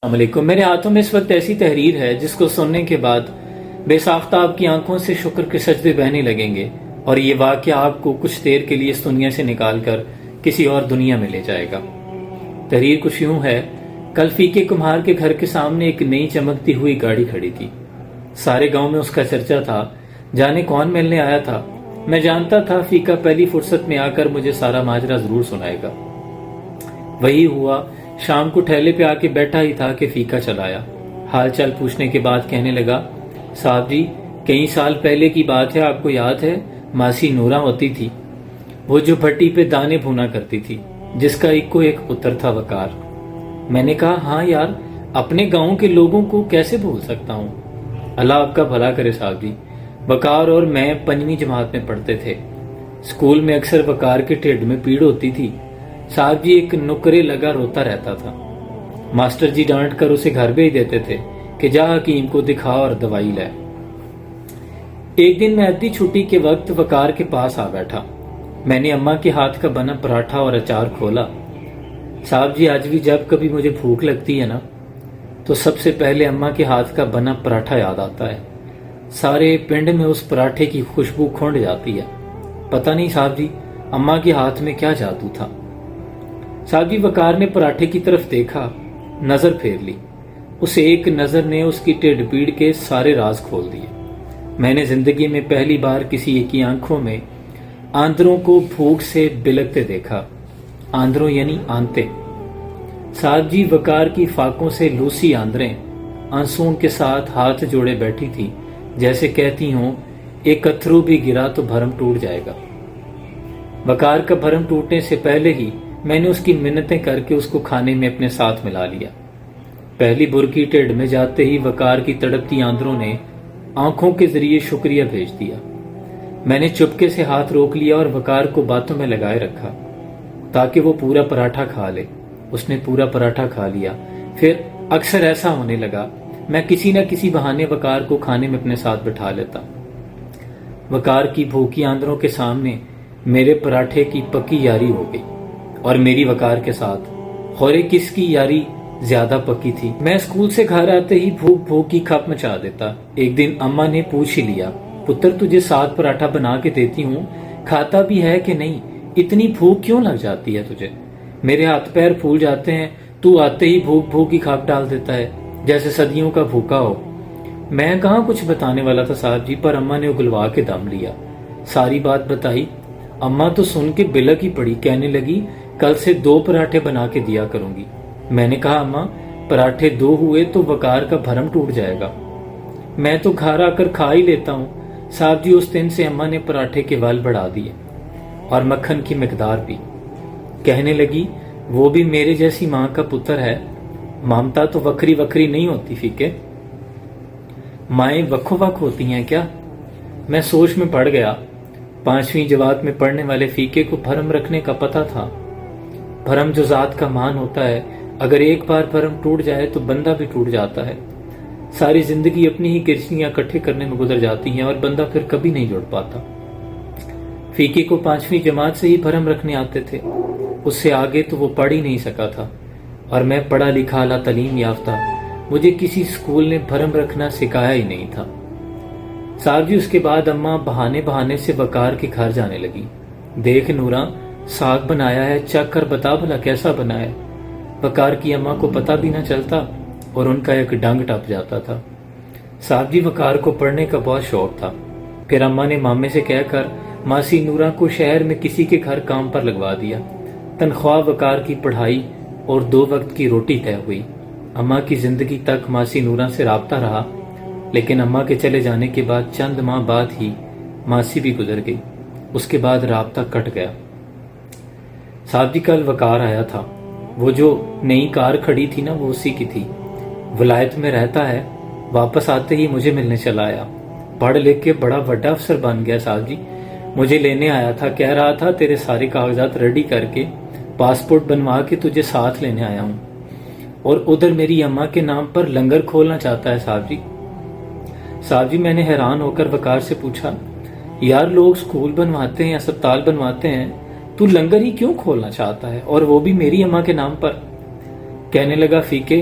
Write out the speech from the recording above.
السلام علیکم۔ میرے ہاتھوں میں اس وقت ایسی تحریر ہے جس کو سننے کے بعد بے ساختہ آپ کی آنکھوں سے شکر کے سجدے بہنے لگیں گے، اور یہ واقعہ آپ کو کچھ دیر کے لیے اس دنیا سے نکال کر کسی اور دنیا میں لے جائے گا۔ تحریر کچھ یوں ہے: کل فیقے کمہار کے گھر کے سامنے ایک نئی چمکتی ہوئی گاڑی کھڑی تھی۔ سارے گاؤں میں اس کا چرچا تھا، جانے کون ملنے آیا تھا۔ میں جانتا تھا فیقہ پہلی فرصت میں آ کر مجھے سارا ماجرا ضرور سنائے گا۔ وہی ہوا۔ شام کو ٹھیلے پہ آ کے بیٹھا ہی تھا کہ فیقہ چلا آیا۔ حال چال پوچھنے کے بعد کہنے لگا، صاحب جی کئی سال پہلے کی بات ہے، آپ کو یاد ہے؟ ماسی نورا ہوتی تھی، وہ جو بھٹی پہ دانے بھونا کرتی تھی، جس کا ایک کو ایک پتر تھا وقار۔ میں نے کہا، ہاں یار، اپنے گاؤں کے لوگوں کو کیسے بھول سکتا ہوں۔ اللہ آپ کا بھلا کرے صاحب جی۔ وقار اور میں 5ویں جماعت میں پڑھتے تھے۔ اسکول میں اکثر وقار کے ٹھڈ میں پیڑ ہوتی تھی۔ صاحب جی ایک نکرے لگا روتا رہتا تھا۔ ماسٹر جی ڈانٹ کر اسے گھر بھیج دیتے تھے کہ جا حکیم کو دکھا اور دوائی لے۔ ایک دن میں ادھی چھٹی کے وقت وقار کے پاس آ بیٹھا۔ میں نے اماں کے ہاتھ کا بنا پراٹھا اور اچار کھولا۔ صاحب جی آج بھی جب کبھی مجھے بھوک لگتی ہے نا، تو سب سے پہلے اماں کے ہاتھ کا بنا پراٹھا یاد آتا ہے۔ سارے پنڈ میں اس پراٹھے کی خوشبو کھنڈ جاتی ہے۔ پتہ نہیں صاحب جی اماں کے ہاتھ میں کیا جادو تھا۔ صاحب جی وقار نے پراٹھے کی طرف دیکھا، نظر پھیر لی۔ اس ایک نظر نے اس کی ٹھڈ پیڑ کے سارے راز کھول دیے۔ میں نے زندگی میں پہلی بار کسی ایک کی آنکھوں میں آندروں کو بھوک سے بلکتے دیکھا۔ آندروں یعنی آنتے۔ صاحب جی وقار کی فاقوں سے لوسی آندریں آنسوؤں کے ساتھ ہاتھ جوڑے بیٹھی تھی، جیسے کہتی ہوں ایک اتھرو بھی گرا تو بھرم ٹوٹ جائے گا۔ وقار کا بھرم ٹوٹنے سے پہلے ہی میں نے اس کی منتیں کر کے اس کو کھانے میں اپنے ساتھ ملا لیا۔ پہلی برکی ٹھڈ میں جاتے ہی وقار کی تڑپتی آندروں نے آنکھوں کے ذریعے شکریہ بھیج دیا۔ میں نے چپکے سے ہاتھ روک لیا اور وقار کو باتوں میں لگائے رکھا تاکہ وہ پورا پراٹھا کھا لے۔ اس نے پورا پراٹھا کھا لیا۔ پھر اکثر ایسا ہونے لگا، میں کسی نہ کسی بہانے وقار کو کھانے میں اپنے ساتھ بٹھا لیتا۔ وقار کی بھوکی آندروں کے سامنے میرے پراٹھے کی پکی یاری ہو گئی، اور میری وقار کے ساتھ خورے کس کی یاری زیادہ پکی تھی۔ میں اسکول سے گھر آتے ہی بھوک بھوک کی کھپ مچا دیتا۔ ایک دن اماں نے پوچھ ہی لیا، پتر تجھے 7 پراٹھا بنا کے دیتی ہوں، کھاتا بھی ہے کہ نہیں؟ اتنی بھوک کیوں لگ جاتی ہے تجھے؟ میرے ہاتھ پیر پھول جاتے ہیں، تو آتے ہی بھوک بھوک کی کھپ ڈال دیتا ہے جیسے صدیوں کا بھوکا ہو۔ میں کہاں کچھ بتانے والا تھا صاحب جی، پر اماں نے اگلوا کے دم لیا۔ ساری بات بتائی۔ اماں تو سن کے بلک ہی پڑی، کہنے لگی کل سے 2 پراٹھے بنا کے دیا کروں گی۔ میں نے کہا اماں پراٹھے 2 ہوئے تو وقار کا بھرم ٹوٹ جائے گا، میں تو گھر آ کر کھا ہی لیتا ہوں۔ صاحب جی اس دن سے اماں نے پراٹھے کے ول بڑھا دیے اور مکھن کی مقدار بھی۔ کہنے لگی وہ بھی میرے جیسی ماں کا پتر ہے، ممتا تو وکری وکری نہیں ہوتی فیقے، مائیں وکھو وک ہوتی ہیں کیا؟ میں سوچ میں پڑ گیا۔ 5ویں جماعت میں پڑھنے والے فیقے کو بھرم رکھنے کا پتہ تھا۔ بھرم جو ذات کا مان ہوتا ہے، اگر ایک بار بھرم ٹوٹ جائے تو بندہ بھی ٹوٹ جاتا ہے۔ ساری زندگی اپنی ہی کرشنیاں اکٹھے کرنے میں گزر جاتی ہیں اور بندہ پھر کبھی نہیں جڑ پاتا۔ فیقے کو 5ویں جماعت سے ہی بھرم رکھنے آتے تھے، اس سے آگے تو وہ پڑھ ہی نہیں سکا تھا، اور میں پڑھا لکھا اعلیٰ تعلیم یافتہ، مجھے کسی سکول نے بھرم رکھنا سکھایا ہی نہیں تھا۔ صاحب جی اس کے بعد اماں بہانے بہانے سے وقار کے گھر جانے لگی۔ دیکھ نورا ساگ بنایا ہے، چکھ کر بتا بھلا کیسا بنا ہے۔ وقار کی اماں کو پتہ بھی نہ چلتا اور ان کا ایک ڈنگ ٹپ جاتا تھا۔ صاحب جی وقار کو پڑھنے کا بہت شوق تھا۔ پھر اماں نے مامے سے کہہ کر ماسی نورا کو شہر میں کسی کے گھر کام پر لگوا دیا۔ تنخواہ وقار کی پڑھائی اور 2 وقت کی روٹی طے ہوئی۔ اماں کی زندگی تک ماسی نورا سے رابطہ رہا، لیکن اماں کے چلے جانے کے بعد چند ماہ بعد ہی ماسی بھی گزر گئی۔ اس کے بعد رابطہ کٹ گیا۔ صاحب جی کل وقار آیا تھا، وہ جو نئی کار کھڑی تھی نا وہ اسی کی تھی۔ ولایت میں رہتا ہے، واپس آتے ہی مجھے ملنے چلا آیا۔ پڑھ لکھ کے بڑا بڑا افسر بن گیا صاحب جی۔ مجھے لینے آیا تھا، کہہ رہا تھا تیرے سارے کاغذات ریڈی کر کے پاسپورٹ بنوا کے تجھے ساتھ لینے آیا ہوں، اور ادھر میری اماں کے نام پر لنگر کھولنا چاہتا ہے صاحب جی۔ صاحب جی میں نے حیران ہو کر وقار سے پوچھا، یار لوگ سکول بنواتے ہیں، اسپتال بنواتے ہیں، تو لنگر ہی کیوں کھولنا چاہتا ہے، اور وہ بھی میری اماں کے نام پر؟ کہنے لگا فیقے